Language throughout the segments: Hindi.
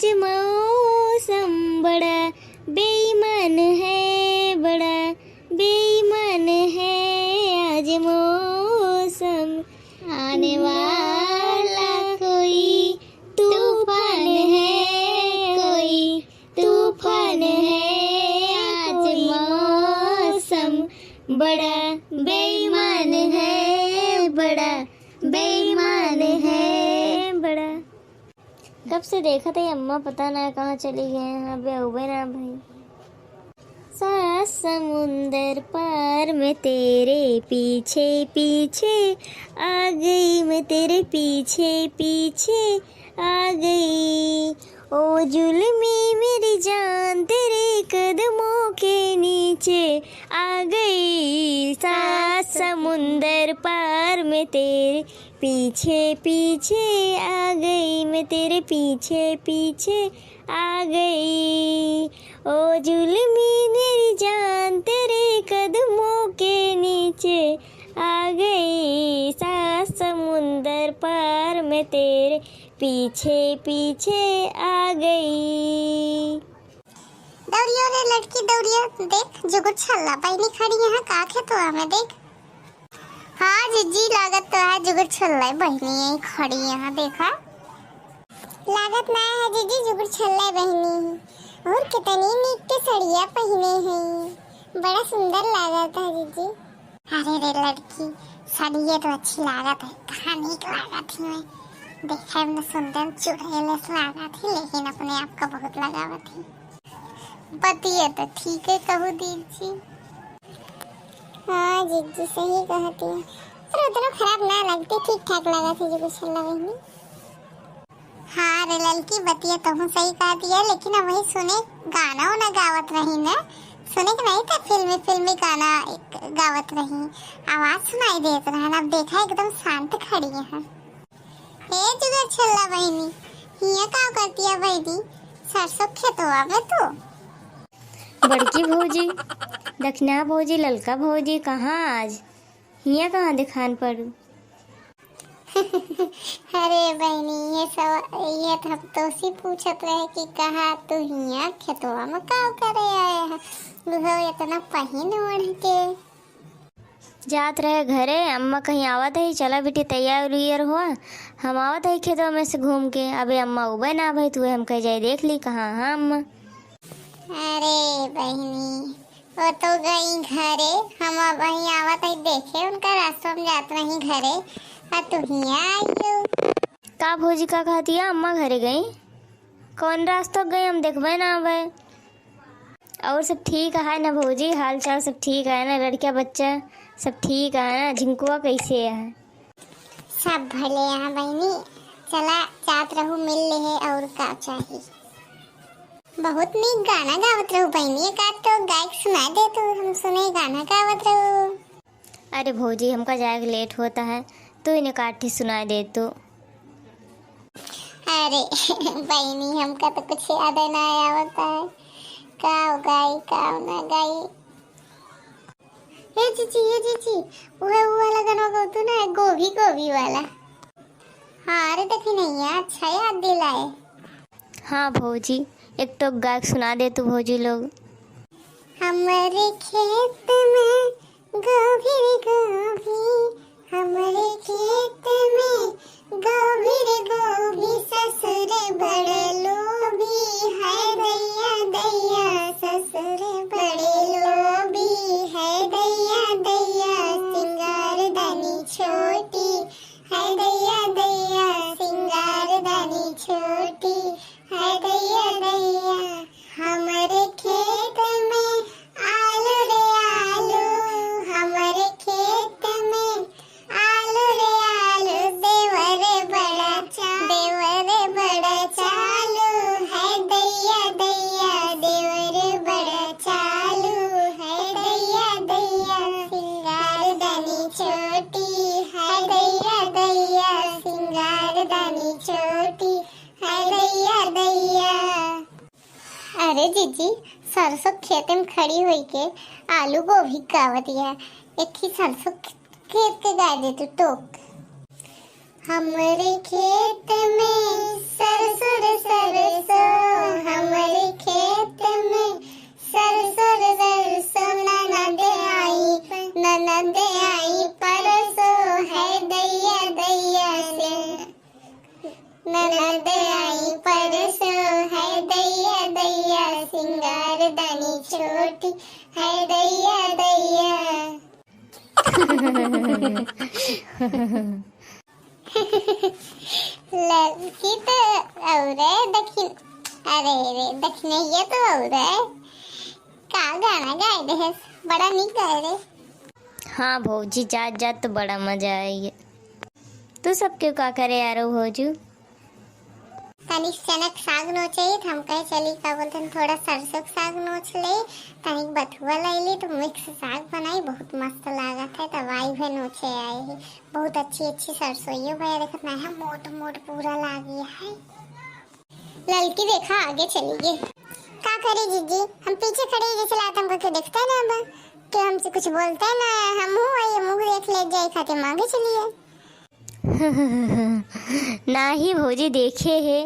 आज मौसम बड़ा बेईमान है, बड़ा बेईमान है आज मौसम। आने वाला कोई तूफान है, कोई तूफान है आज मौसम बड़ा बेईमान है, बड़ा बेईमान है बड़ा। कब से देखा था ये अम्मा, पता ना कहाँ चली गए हैं। अबे उबे ना भाई। सारा समुंदर पार में तेरे पीछे पीछे आ गई, मैं तेरे पीछे पीछे आ गई। ओ जुल्मी मेरी जान तेरे कदमों के नीचे आ गई। सात समुंदर पार में तेरे पीछे पीछे आ गई, मैं तेरे पीछे पीछे आ गई। ओ जुल्मी मेरी जान तेरे कदमों के नीचे आ गई। सात समुंदर पार में तेरे पीछे पीछे आ गई। दौड़ियो रे लड़की दौड़ियो, देख जुगुर छल्ला बहनी खड़ी यहाँ का खेतवा में देख। हाँ जीजी लागत तो है जुगुर छल्ला बहनी यही खड़ी यहाँ देखा। लागत ना है जीजी जुगुर छल्ला बहनी, और कितनी नीक सड़िया पहने हैं, बड़ा सुंदर लागत है जीजी। अरे रे लड़की सड़िया तो अच्छी लागत है, कहाँ नीक लागत है। मैं देखा में सुंदर चुड़ैल से लागत है, लेकिन अपने आप का बहुत लगावत है। बतिया तो ठीक है कहू दीदी। हाँ जीजी सही कहती है, पर उतना खराब ना लगती, ठीक ठाक लगा थी जुगुर छल्ला बहनी। हाँ रे लड़की बतिया तो हूँ सही कहती है, लेकिन अब वही सुने गाना वाना गावत रही ना, सुने कि नहीं था फिल्मी गाना गावत रही, आवाज सुनाई देत रहा। अब देखा एकदम शांत खड़ी है। हे जुगुर छल्ला बहनी हिया का करती है बहनी, सरसों खेतवा में तू। बड़की भौजी, दक्षिणा भौजी, ललका भौजी कहाँ आज? हिया कहाँ दिखान पड़ू? अरे बहनी ये तो हम तो सी पूछत रहे कि कहा तू हिया खेतवा में का करे आए है, वो इतना पहिन ओढ़ के जात रहे घरे। अम्मा कहीं आवत है, चला बेटी तैयार उैयार हुआ, हम आवत है खेतों में से घूम के। अबे अम्मा उबे ना भाई, तू हम कह जाए देख ली कहाँ। हाँ अम्मा। अरे बहनी वो तो गई घरे, हम अब वहीं आवत है देखे उनका रास्ता में जात रही घरे, और तू हिया आई। का भौजी का कहती है अम्मा घरे गई? कौन रास्ता गई हम देखबे ना भाई। और सब ठीक है ना भौजी, हाल चाल सब ठीक है ना? लड़का बच्चा सब ठीक है ना? झिंकुआ कैसे है? सब भले यहाँ बहनी, चला जात रहू मिल ले है और का चाहिए। बहुत नीक गाना गावत रहू बहनी, एक आध तो गायक सुना दे तो हम सुने गाना गावत रहू। अरे भौजी हमका जाए लेट होता है, तो इन्हें काठी सुनाई दे तो। अरे बहनी हमका तो कुछ याद ना आवता है, काव गाई काव ना गाई। हे जीजी वो वाला गाना गाओ तो ना, गोभी गोभी वाला। हाँ अरे देखी नहीं है, अच्छा याद दिलाए। हाँ भौजी एक तो गायक सुना दे तो भौजी लोग। हमारे खेत में गोभी रे गोभी, हमारे खेत में गोभी रे गोभी, ससुर बड़े लोभी है दैया दैया, ससुर बड़े लोभी है दैया दैया, सिंगार दानी छोटी है दैया दैया, सिंगार दानी छोटी है दैया दैया। हमारे खेत में आलू रे आलू, हमारे खेत में आलू रे आलू, देवर बड़ा चालू है दैया दैया, देवर बड़ा चालू है दैया दैया, सिंगार दानी छोटी है दैया दैया, सिंगार दानी छोटी है दैया दैया। अरे जीजी सरसों खेत में खड़ी हुई के आलू गोभी गावत है, एक ही सरसों खेत के गा दे तू टोक। हमारे खेत में सरसों रे सरसों, छोटी है दैया दैया। लड़की तो और है दक्षिण, अरे रे दक्षिणैया तो और है। का गाना गाए रे, बड़ा निक गाए रे। हाँ भौजी, जात जात तो बड़ा मजा आएगी। तू सब क्यों का करे यारो भौजू? तनिक चनक साग नोचे, हम कहे चली का बोलते हैं थोड़ा सरसों साग नोच ले, तनिक बथुआ लाई ली तो मिक्स साग बनाई, बहुत मस्त लागत है। तब आई भी नोचे आए ही, बहुत अच्छी अच्छी सरसोइयो भैया देखत ना है, मोट मोट पूरा लागी है। लड़की देखा आगे चली गई। का करे जीजी, हम पीछे खड़े जैसे लात हमको क्यों देखता है ना, अब कि हमसे कुछ बोलता है ना, हम मुँह देख ले जाए खाते मांगे चलिए। ना ही भौजी देखे है,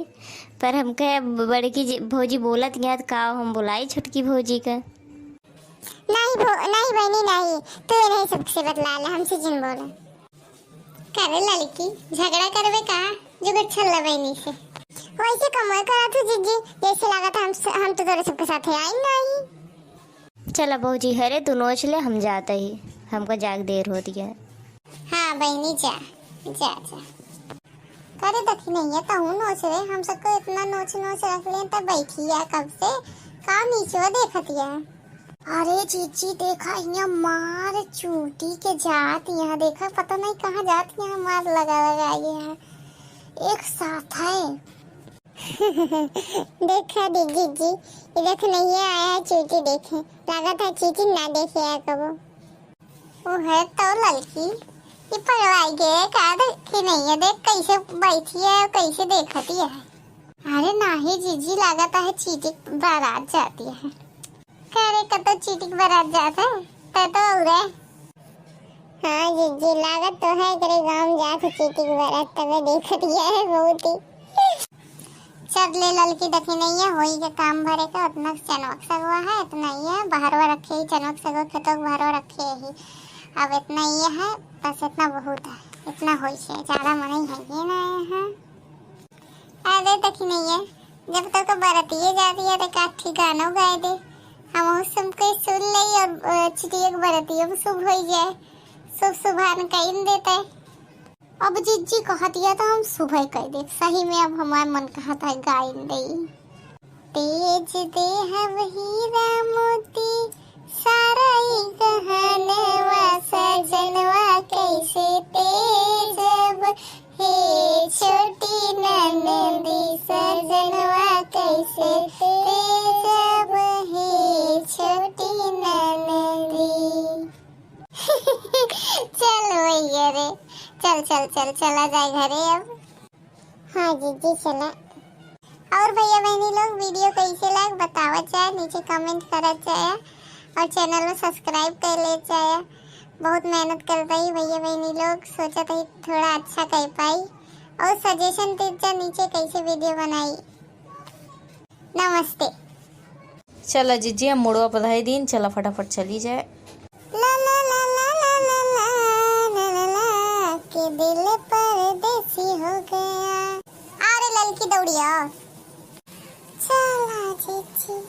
पर हम कहे बड़की भौजी बोलत गया का हम बुलाई छोटकी भौजी का। नहीं बहनी नहीं, तू नहीं सबसे बतला ले, हमसे जिन बोले करे लड़की झगड़ा करवे का जो अच्छा बहनी से वैसे कमाई करा तू जीजी, जैसे लगा था हम तो तेरे सबके साथ आई नहीं। चला भौजी हरे तू नोच ले, हम जाते ही, हमको जाग देर होती है। हाँ बहनी जा जा जा करे दखी नहीं है तो हूँ नोच रहे, हम सबको इतना नोच रख लिए तब बैठी है कब से, का नीचे देखती है। अरे चीची देखा यहाँ मार चूटी के जात, यहाँ देखा पता नहीं कहाँ जात, यहाँ मार लगा ये है एक साथ है। देखा दीदी जी देख नहीं आया है चीटी, देखे लगा था चीटी ना देखे है कबो। वो है तो लड़की ये पढ़वाई गए का देखी नहीं है, देख कैसे बैठी है और कैसे देखती है। अरे नहीं जीजी लागत है चीटी बारात जाती है, करे कतो चीटी बारात जाता है तो और है। हाँ जीजी लागत तो है करे गांव जाके चीटी बारात तब देखती है बहुत ही। चल ले लड़की देखी नहीं है, होई के काम भरे का उतना चनवक सगवा है, इतना ही है बाहरवा रखे ही चनवक सगवा के तो बाहरवा रखे ही, अब इतना ही है बस, इतना बहुत है, इतना होई से ज्यादा मनी है ये ना है। अरे देखी नहीं है, जब तक तो बरतिये जाती है तो काठी गाना गाए दे, हम सुन के सुन ले और चिटिया के बरतिये शुभ हो जाए, शुभ सुभान कहीं देते। अब जीजी कहा दिया तो हम सुबह कह दे, सही में अब हमारा मन कहा था गाइन दे। तेज दे हम हीरा मोती सारा ही गहनवा सजनवा कैसे तेजब, हे छोटी नंदी सजनवा कैसे तेजब, हे छोटी नंदी। चल भैया रे, चल चला जाए घरे अब। हाँ जीजी चला। और भैया बहनी लोग वीडियो कैसे लग बतावा चाहे, नीचे कमेंट करा चाहे और चैनल में सब्सक्राइब कर ले चाहे। बहुत मेहनत कर रही भैया बहनी लोग, सोचा था थोड़ा अच्छा कर पाई और सजेशन दीजिए नीचे कैसे वीडियो बनाई। नमस्ते। चला जीजी हम मुड़वा बधाई दिन, चला फटाफट चली जाए। ला ला ला ला ला ला ला ला ला के दिल परदेसी हो गया। अरे लड़की दौड़िया चला जीजी।